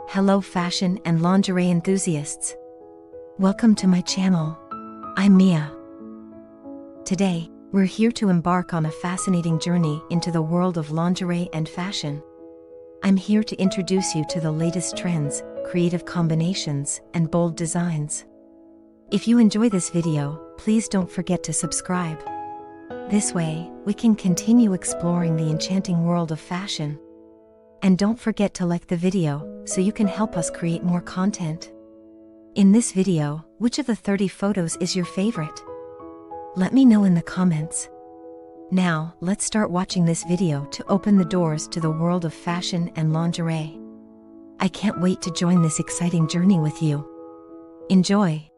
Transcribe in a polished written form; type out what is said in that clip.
Hello fashion and lingerie enthusiasts. Welcome to my channel. I'm Mia. Today, we're here to embark on a fascinating journey into the world of lingerie and fashion. I'm here to introduce you to the latest trends, creative combinations, and bold designs. If you enjoy this video, please don't forget to subscribe. This way, we can continue exploring the enchanting world of fashion. And don't forget to like the video, so you can help us create more content. In this video, which of the 30 photos is your favorite? Let me know in the comments. Now, let's start watching this video to open the doors to the world of fashion and lingerie. I can't wait to join this exciting journey with you. Enjoy!